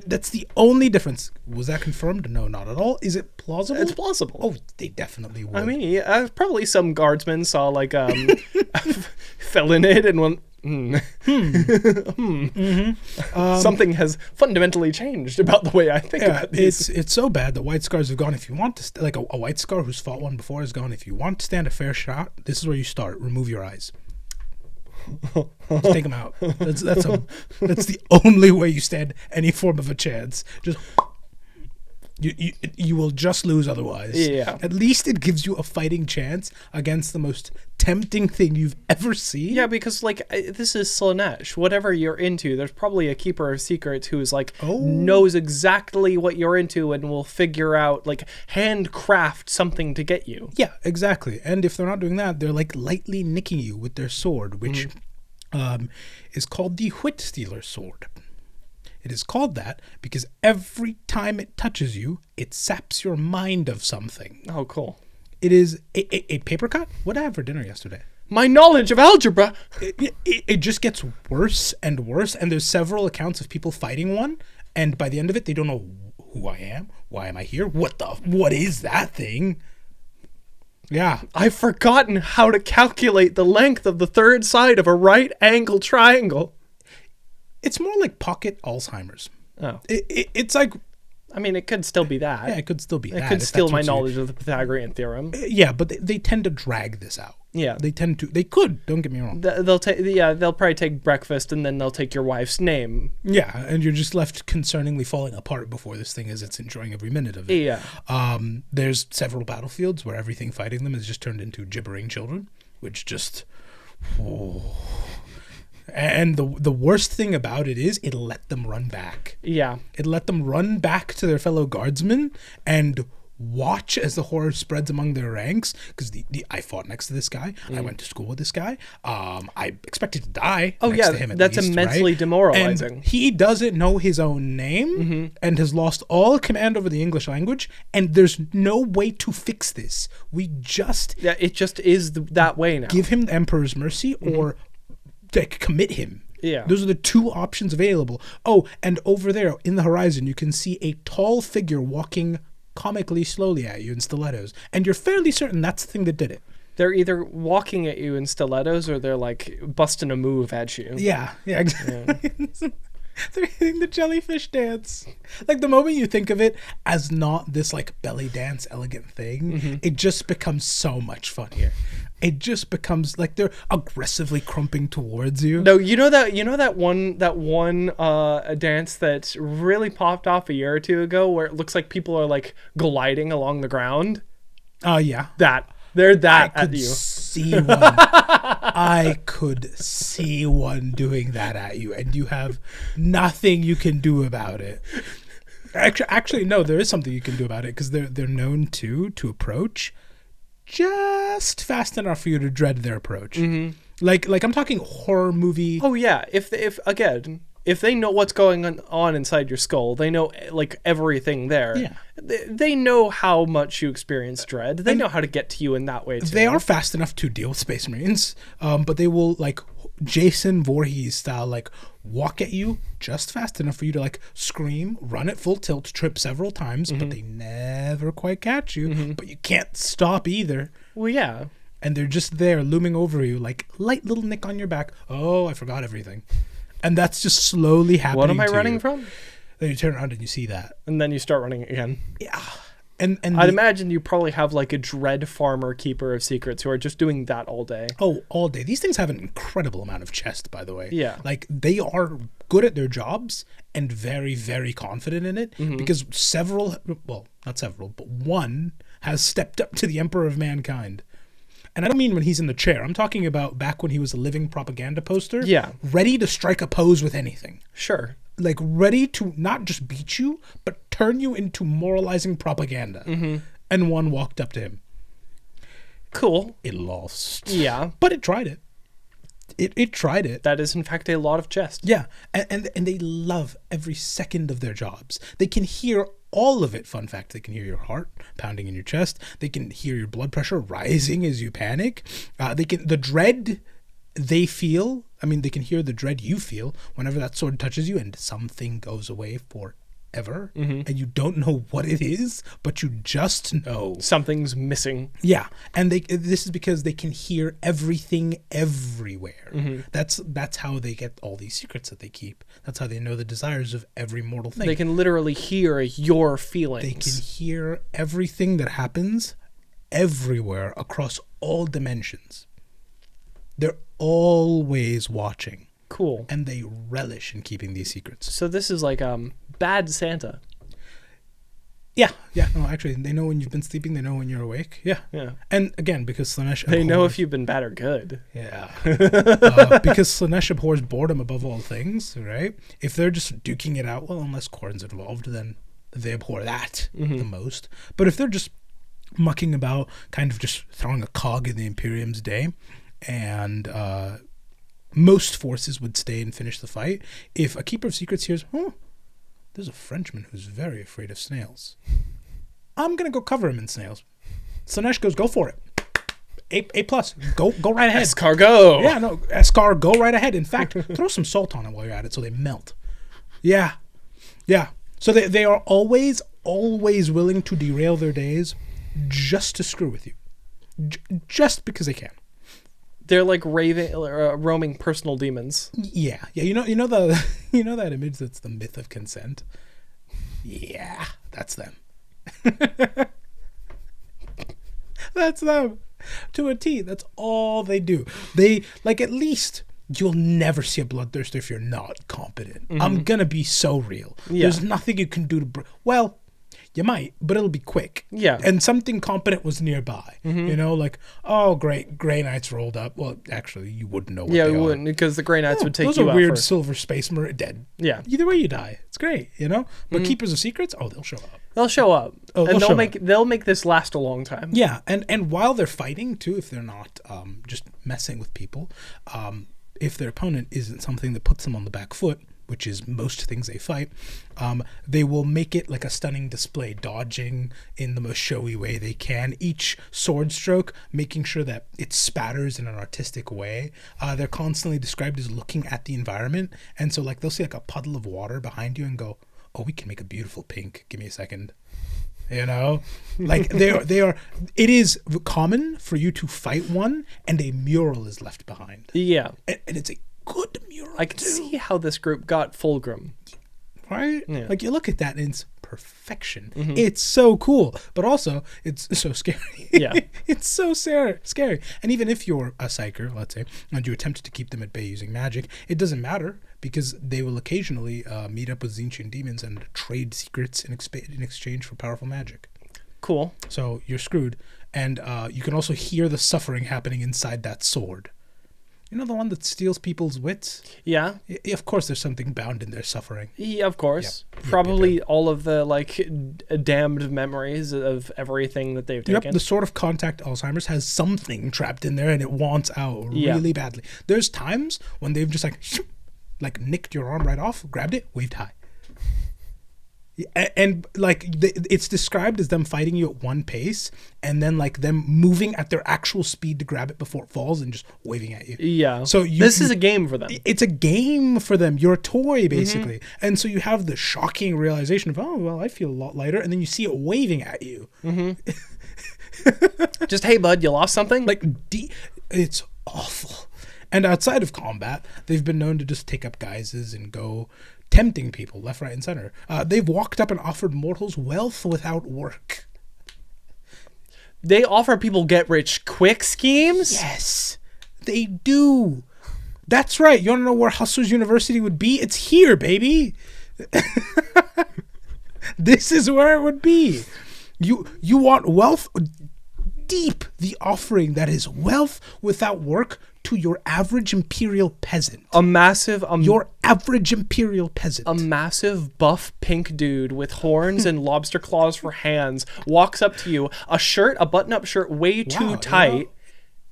That's the only difference. Was that confirmed? No, not at all. Is it plausible? It's plausible. Oh, they definitely would. I mean, probably some guardsmen saw like fell in it and went. Something has fundamentally changed about the way I think about these. It's so bad that white scars have gone. If you want to, like a white scar who's fought one before has gone. If you want to stand a fair shot, this is where you start. Remove your eyes. Just take them out. That's the only way you stand any form of a chance. Just. You will just lose otherwise. Yeah. At least it gives you a fighting chance against the most tempting thing you've ever seen. Yeah, because like this is Slaanesh. Whatever you're into, there's probably a keeper of secrets who's like knows exactly what you're into and will figure out like handcraft something to get you. Yeah, exactly. And if they're not doing that, they're like lightly nicking you with their sword, which is called the Whit Stealer's sword. It is called that because every time it touches you, it saps your mind of something. Oh, cool. It is a paper cut? What did I have for dinner yesterday? My knowledge of algebra. It just gets worse and worse, and there's several accounts of people fighting one, and by the end of it, they don't know who I am. Why am I here? What is that thing? Yeah. I've forgotten how to calculate the length of the third side of a right angle triangle. It's more like pocket Alzheimer's. Oh. It's like... I mean, it could still be that. Yeah, it could still be that. It could steal my knowledge of the Pythagorean theorem. Yeah, but they tend to drag this out. Yeah. They could, don't get me wrong. They'll probably take breakfast and then they'll take your wife's name. Yeah, and you're just left concerningly falling apart before this thing is. It's enjoying every minute of it. Yeah. There's several battlefields where everything fighting them is just turned into gibbering children, which just... And the worst thing about it is it let them run back. Yeah. It let them run back to their fellow guardsmen and watch as the horror spreads among their ranks. Because I fought next to this guy. I went to school with this guy. I expected to die next to him at that's least, immensely right? demoralizing. And he doesn't know his own name and has lost all command over the English language. And there's no way to fix this. We just... Yeah, it just is that way now. Give him the Emperor's mercy or... like commit him. Yeah. Those are the 2 options available. Oh, and over there in the horizon, you can see a tall figure walking comically slowly at you in stilettos. And you're fairly certain that's the thing that did it. They're either walking at you in stilettos or they're like busting a move at you. Yeah, exactly. Yeah. They're hitting the jellyfish dance. Like the moment you think of it as not this like belly dance elegant thing, it just becomes so much funnier. It just becomes like they're aggressively crumping towards you. No, you know that one dance that really popped off a year or 2 ago where it looks like people are like gliding along the ground. Oh yeah. They're that I at you. I could see one doing that at you, and you have nothing you can do about it. Actually, no, there is something you can do about it because they're known to approach just fast enough for you to dread their approach. Like I'm talking horror movie. Oh yeah, if again, if they know what's going on inside your skull, they know like everything there. Yeah. They know how much you experience dread. They know how to get to you in that way too. They are fast enough to deal with Space Marines, but they will like Jason Voorhees style, like walk at you just fast enough for you to like scream, run at full tilt, trip several times, but they never quite catch you. But you can't stop either. Well, yeah. And they're just there looming over you, like light little nick on your back. Oh, I forgot everything. And that's just slowly happening. What am I running from? Then you turn around and you see that. And then you start running again. Yeah. And I'd imagine you probably have like a dread farmer keeper of secrets who are just doing that all day. Oh, all day. These things have an incredible amount of chest, by the way. Yeah. Like they are good at their jobs and very, very confident in it because not several, but one has stepped up to the Emperor of Mankind. And I don't mean when he's in the chair. I'm talking about back when he was a living propaganda poster. Yeah. Ready to strike a pose with anything. Sure. Like ready to not just beat you, but turn you into moralizing propaganda. And one walked up to him. Cool. It lost. Yeah. But it tried it. It tried it. That is, in fact, a lot of chest. Yeah. And they love every second of their jobs. They can hear all of it. Fun fact, they can hear your heart pounding in your chest. They can hear your blood pressure rising as you panic. The dread they feel. I mean, they can hear the dread you feel whenever that sword touches you and something goes away forever. And you don't know what it is, but you just know. Something's missing. Yeah. And this is because they can hear everything everywhere. That's how they get all these secrets that they keep. That's how they know the desires of every mortal thing. They can literally hear your feelings. They can hear everything that happens everywhere across all dimensions. They're always watching. Cool. And they relish in keeping these secrets. So this is like bad Santa. Yeah. No, actually, they know when you've been sleeping. They know when you're awake. Yeah. And again, because Slaanesh they know if you've been bad or good. Yeah. Because Slaanesh abhors boredom above all things, right? If they're just duking it out, well, unless Khorne's involved, then they abhor that the most. But if they're just mucking about, kind of just throwing a cog in the Imperium's day, and most forces would stay and finish the fight. If a Keeper of Secrets hears, there's a Frenchman who's very afraid of snails. I'm going to go cover him in snails. Slaanesh goes, go for it. A plus. Go right ahead. Escargot. Yeah, no, Escar, go right ahead. In fact, throw some salt on it while you're at it so they melt. Yeah. So they are always willing to derail their days just to screw with you. Just because they can. They're like roaming personal demons. Yeah. You know that image that's the myth of consent. Yeah, that's them. That's them to a T. That's all they do. They like at least you'll never see a bloodthirster if you're not competent. I'm gonna be so real. Yeah. There's nothing you can do to. Well, you might, but it'll be quick. Yeah. And something competent was nearby. You know, like, oh, great, Grey Knights rolled up. Well, actually, you wouldn't know what they are. Yeah, you wouldn't, because the Grey Knights would take you out. Those are weird silver space marine dead. Yeah. Either way, you die. It's great, you know? But Keepers of Secrets, they'll show up. They'll show up. And they'll make this last a long time. Yeah, and while they're fighting, too, if they're not just messing with people, if their opponent isn't something that puts them on the back foot, which is most things they fight, they will make it like a stunning display, dodging in the most showy way they can. Each sword stroke, making sure that it spatters in an artistic way. They're constantly described as looking at the environment. And so like they'll see like a puddle of water behind you and go, oh, we can make a beautiful pink. Give me a second. You know, like they are. It is common for you to fight one and a mural is left behind. Yeah. And it's a good mural. I can see how this group got Fulgrim. Right? Yeah. Like you look at that and it's perfection. Mm-hmm. It's so cool, but also it's so scary. Yeah. It's so scary. And even if you're a psyker, let's say, and you attempt to keep them at bay using magic, it doesn't matter because they will occasionally meet up with Tzeentchian demons and trade secrets in exchange for powerful magic. Cool. So you're screwed. And you can also hear the suffering happening inside that sword. You know the one that steals people's wits? Yeah. Of course there's something bound in their suffering. Yeah, of course. Yep. Probably all of the like damned memories of everything that they've taken. Yep, the sort of contact Alzheimer's has something trapped in there and it wants out really badly. There's times when they've just like like nicked your arm right off, grabbed it, waved high. And like it's described as them fighting you at one pace and then like them moving at their actual speed to grab it before it falls and just waving at you. Yeah. So this is a game for them. It's a game for them. You're a toy basically. And so you have the shocking realization of, oh, well, I feel a lot lighter. And then you see it waving at you. Just, hey, bud, you lost something? Like, it's awful. And outside of combat, they've been known to just take up guises and go tempting people left, right, and center. They've walked up and offered mortals wealth without work. They offer people get-rich-quick schemes? Yes, they do. That's right. You want to know where Hustlers University would be? It's here, baby. This is where it would be. You want wealth? Deep the offering that is wealth without work to your average imperial peasant. Your average imperial peasant. A massive buff pink dude with horns and lobster claws for hands walks up to you, a button-up shirt way too tight. You know,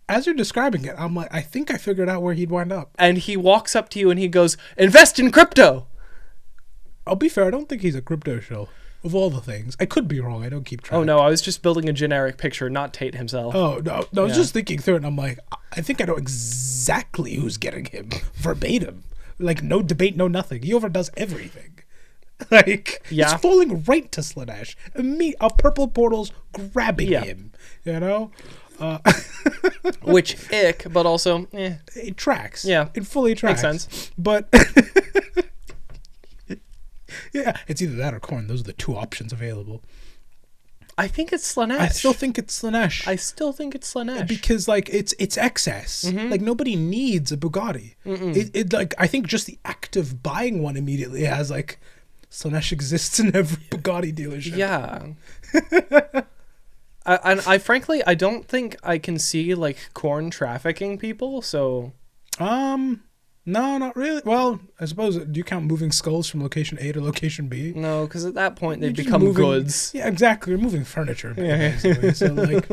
as you're describing it, I'm like, I think I figured out where he'd wind up. And he walks up to you and he goes, invest in crypto. I'll be fair, I don't think he's a crypto shill. Of all the things. I could be wrong. I don't keep track. Oh, no. I was just building a generic picture, not Tate himself. Oh, no. I was just thinking through it, and I'm like, I think I know exactly who's getting him. Verbatim. Like, no debate, no nothing. He overdoes everything. Like, he's falling right to Slaanesh. A purple portal's grabbing him. You know? Which, ick, but also, It tracks. Yeah. It fully tracks. Makes sense. But... yeah, it's either that or Khorne. Those are the two options available. I think it's Slaanesh. I still think it's Slaanesh. Because like it's excess. Like nobody needs a Bugatti. It like I think just the act of buying one immediately has like Slaanesh exists in every Bugatti dealership. Yeah. I frankly I don't think I can see like Khorne trafficking people. So. No, not really. Well, I suppose, do you count moving skulls from location A to location B? No, because at that point they become goods. Yeah, exactly. You're moving furniture, basically. So, like,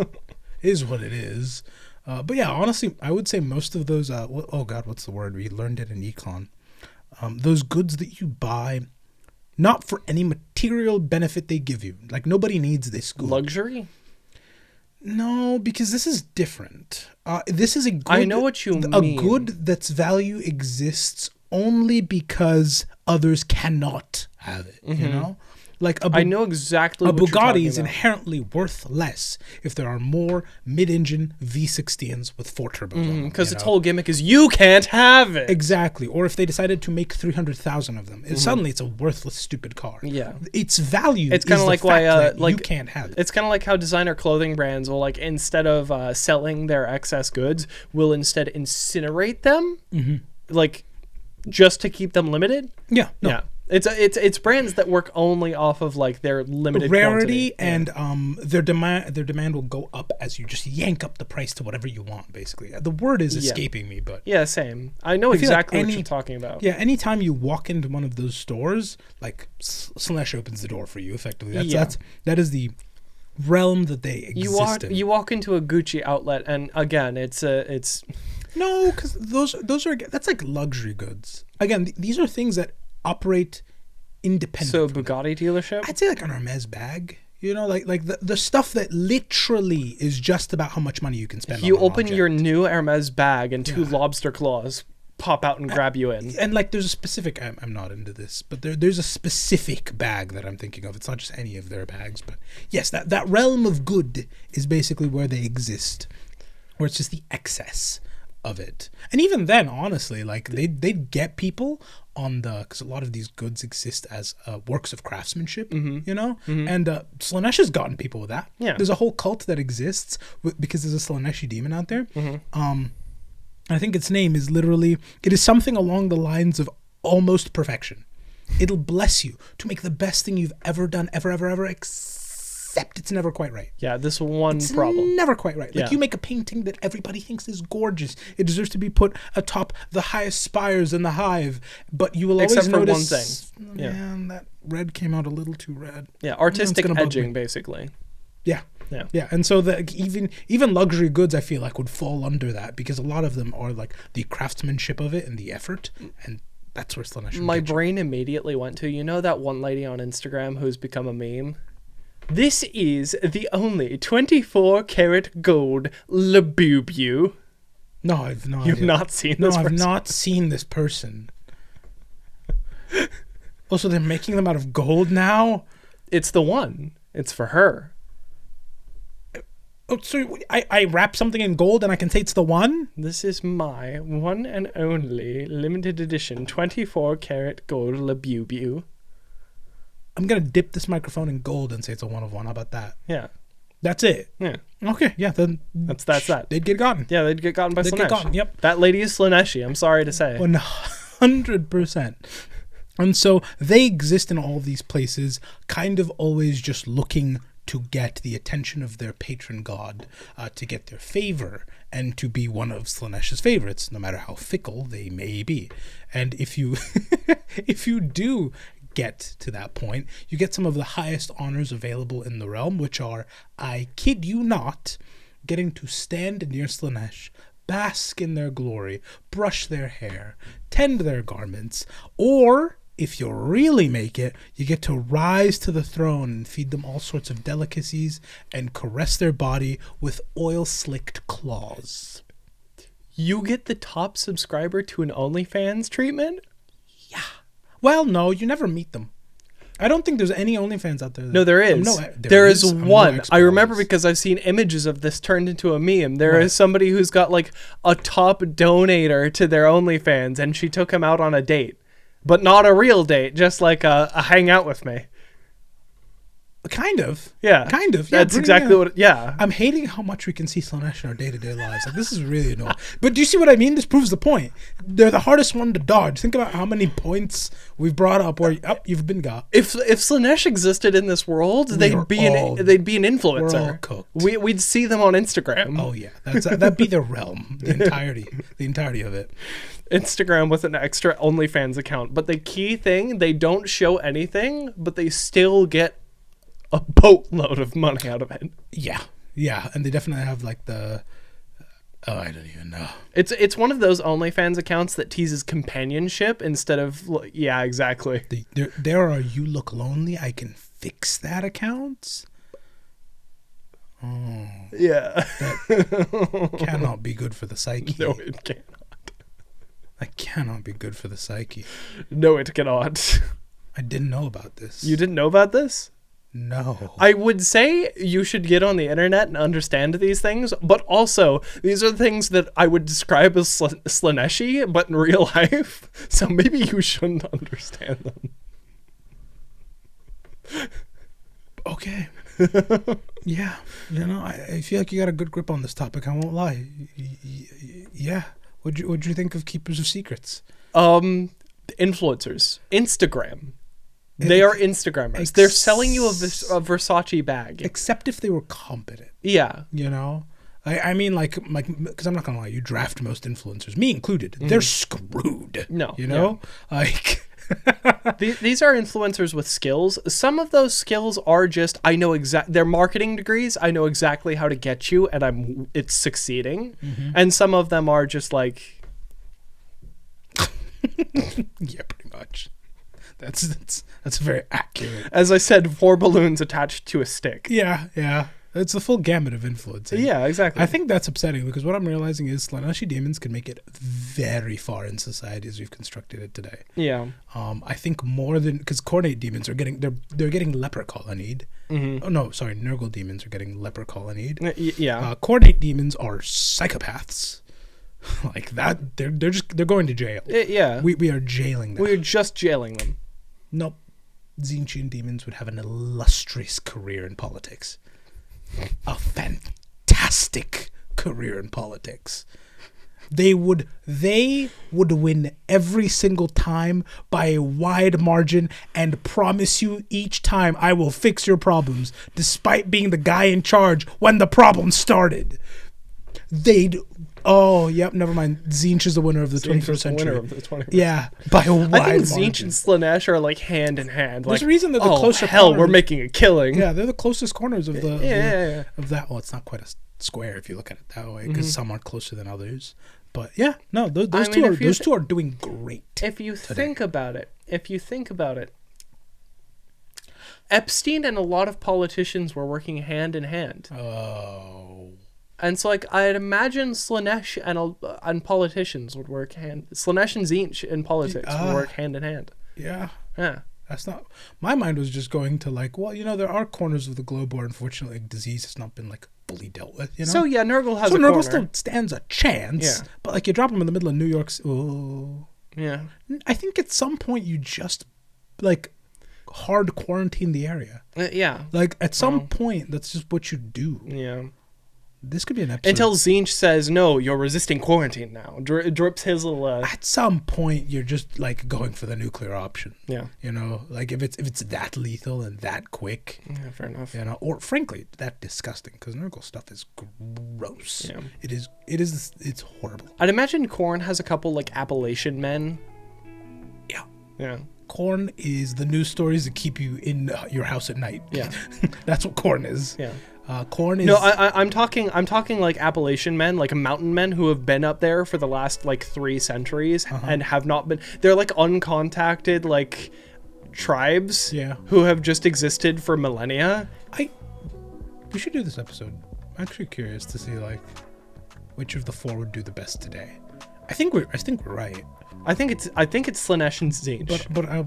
is what it is. But yeah, honestly, I would say most of those, oh God, what's the word? We learned it in econ. Those goods that you buy, not for any material benefit they give you. Like, nobody needs this good. Luxury? No, because this is different. This is a good... I know what you mean. A good that's value exists only because others cannot have it, you know? Like I know exactly what Bugatti you're talking is about. inherently worth less if there are more mid-engine V16s with 4 turbos on them. Because its whole gimmick is you can't have it. Exactly. Or if they decided to make 300,000 of them, suddenly it's a worthless, stupid car. Yeah. Its value it's kind of like why like you can't have it. It's kind of like how designer clothing brands will like instead of selling their excess goods, will instead incinerate them, like just to keep them limited. Yeah. No. Yeah. It's brands that work only off of like their limited rarity quantity. And their demand will go up as you just yank up the price to whatever you want. Basically, the word is escaping me, but same. I know exactly what you're talking about. Yeah, anytime you walk into one of those stores, like Slaanesh opens the door for you. Effectively, that is the realm that they exist in. You walk into a Gucci outlet, and again, it's no, because that's like luxury goods. Again, these are things that operate independent. So Bugatti dealership? I'd say like an Hermes bag. You know, like the stuff that literally is just about how much money you can spend. You on open object. your new Hermes bag and 2 lobster claws pop out and grab you in. And like there's a specific, I'm not into this, but there's a specific bag that I'm thinking of. It's not just any of their bags, but yes, that realm of good is basically where they exist, where it's just the excess of it. And even then, honestly, like they'd get people on because a lot of these goods exist as works of craftsmanship, you know? And Slaanesh has gotten people with that. Yeah. There's a whole cult that exists because there's a Slaaneshi demon out there. I think its name is literally, it is something along the lines of almost perfection. It'll bless you to make the best thing you've ever done, ever, except it's never quite right. Yeah, this one problem. Never quite right. Like you make a painting that everybody thinks is gorgeous. It deserves to be put atop the highest spires in the hive, but you will always Except for notice, one thing. Man, that red came out a little too red. Yeah, artistic edging, basically. Yeah. And so even luxury goods, I feel like would fall under that because a lot of them are like the craftsmanship of it and the effort, and That's where Slaanesh. My brain immediately went to, you know that one lady on Instagram who's become a meme? This is the only 24 karat gold labubu. No, I've not. You've not seen this person? No, I've not seen this person. Also, they're making them out of gold now? It's the one. It's for her. Oh, so I wrap something in gold and I can say it's the one? This is my one and only limited edition 24 karat gold labubu. I'm going to dip this microphone in gold and say it's a one of one. How about that? Yeah. That's it. Yeah. Okay, yeah, then that's that. They'd get gotten. Yeah, they'd get gotten by Slaanesh. Get gotten, yep. That lady is Slaaneshi, I'm sorry to say. 100%. And so they exist in all these places, kind of always just looking to get the attention of their patron god, to get their favor, and to be one of Slaanesh's favorites, no matter how fickle they may be. And if you if you do get to that point, you get some of the highest honors available in the realm, which are, I kid you not, getting to stand near Slaanesh, bask in their glory, brush their hair, tend their garments, or if you really make it, you get to rise to the throne and feed them all sorts of delicacies and caress their body with oil-slicked claws. You get the top subscriber to an OnlyFans treatment? Yeah. Well, no, you never meet them. I don't think there's any OnlyFans out there. No, there is. There is one. I remember because I've seen images of this turned into a meme. There is somebody who's got like a top donator to their OnlyFans, and she took him out on a date. But not a real date, just like a hang out with me. Kind of. Yeah. Kind of. Yeah, that's exactly what... Yeah. I'm hating how much we can see Slaanesh in our day-to-day lives. Like, this is really annoying. But do you see what I mean? This proves the point. They're the hardest one to dodge. Think about how many points we've brought up where you've been got. If Slaanesh existed in this world, they'd be an influencer. We're all cooked. We'd see them on Instagram. Oh yeah, that'd be their realm. The entirety of it. Instagram with an extra OnlyFans account. But the key thing, they don't show anything, but they still get a boatload of money out of it. Yeah. Yeah. And they definitely have like the... Oh, I don't even know. It's one of those OnlyFans accounts that teases companionship instead of... Yeah, exactly. There are You Look Lonely, I Can Fix That accounts. Oh. Yeah. That cannot be good for the psyche. No, it cannot. That cannot be good for the psyche. No, it cannot. I didn't know about this. You didn't know about this? No. I would say you should get on the internet and understand these things, but also these are things that I would describe as Slaaneshi, but in real life, so maybe you shouldn't understand them. Okay. Yeah. You know, I feel like you got a good grip on this topic, I won't lie. Yeah. What'd you think of Keepers of Secrets? Influencers. Instagram. They are Instagrammers. They're selling you a Versace bag. Except if they were competent. Yeah. You know? I mean, like, because I'm not going to lie, you draft most influencers, me included. Mm. They're screwed. No. You know? Yeah. Like... These are influencers with skills. Some of those skills are just, I know they're marketing degrees. I know exactly how to get you, and it's succeeding. Mm-hmm. And some of them are just like... Yeah, pretty much. That's very accurate. As I said, 4 balloons attached to a stick. Yeah, yeah. It's the full gamut of influencing. Yeah, exactly. I think that's upsetting because what I'm realizing is Slaaneshi demons can make it very far in society as we've constructed it today. Yeah. I think more than because Khorne demons are getting they're getting leper colonied. Mm-hmm. Oh no, sorry, Nurgle demons are getting leper colonied. Yeah. Khorne demons are psychopaths. Like that, they're going to jail. Yeah. We are jailing them. We're just jailing them. Nope. Tzeentchian demons would have an illustrious career in politics. A fantastic career in politics. They would win every single time by a wide margin and promise you each time I will fix your problems despite being the guy in charge when the problem started. Oh, yep, never mind. Tzeentch is the winner of the 21st century. Yeah, by a wide margin. I think Tzeentch and Slaanesh are like hand in hand. There's a reason they're the closer corners. We're making a killing. Yeah, they're the closest corners of of that. Well, it's not quite a square if you look at it that way, because some are closer than others. But yeah, no, those two are doing great. If you think about it, Epstein and a lot of politicians were working hand in hand. Oh. And so, like, I'd imagine Slaanesh and politicians would work Slaanesh and Tzeentch in politics would work hand in hand. Yeah. Yeah. That's not... My mind was just going to, like, well, you know, there are corners of the globe where, unfortunately, disease has not been, like, fully dealt with, you know? So, yeah, Nurgle has a corner. Nurgle still stands a chance. Yeah. But, like, you drop him in the middle of New York... Oh. Yeah. I think at some point you just, like, hard quarantine the area. Yeah. Like, at some point, that's just what you do. Yeah. This could be an episode. Until Tzeentch says, no, you're resisting quarantine now. Drips his little... At some point, you're just, like, going for the nuclear option. Yeah. You know, like, if it's that lethal and that quick. Yeah, fair enough. You know, or, frankly, that disgusting, because Nurgle stuff is gross. Yeah. It's horrible. I'd imagine Khorne has a couple, like, Appalachian men. Yeah. Yeah. Khorne is the news stories that keep you in your house at night. Yeah. That's what Khorne is. Yeah. Khorne is... No, I'm talking like Appalachian men, like mountain men who have been up there for the last like 3 centuries and have not been. They're like uncontacted like tribes who have just existed for millennia. We should do this episode. I'm actually curious to see like which of the 4 would do the best today. I think we're right. I think it's Slaanesh and Tzeentch. But I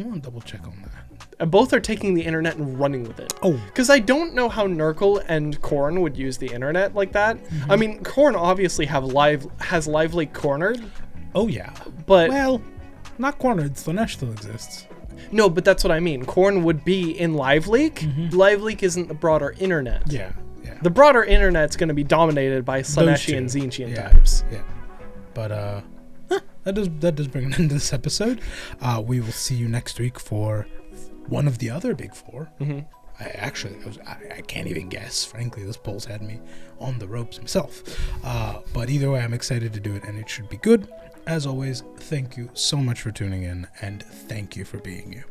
want to double check on that. Both are taking the internet and running with it. Oh. Because I don't know how Nurgle and Khorne would use the internet like that. Mm-hmm. I mean, Khorne obviously has Lively cornered. Oh, yeah. But... Well, not cornered. Slaanesh still exists. No, but that's what I mean. Khorne would be in Liveleak. Mm-hmm. Liveleak isn't the broader internet. Yeah, yeah. The broader internet's going to be dominated by Slaaneshi and Tzeentchian types. Yeah. But, that does bring an end to this episode. We will see you next week for... one of the other big 4. Mm-hmm. I can't even guess. Frankly, this poll's had me on the ropes himself. But either way, I'm excited to do it, and it should be good. As always, thank you so much for tuning in, and thank you for being you.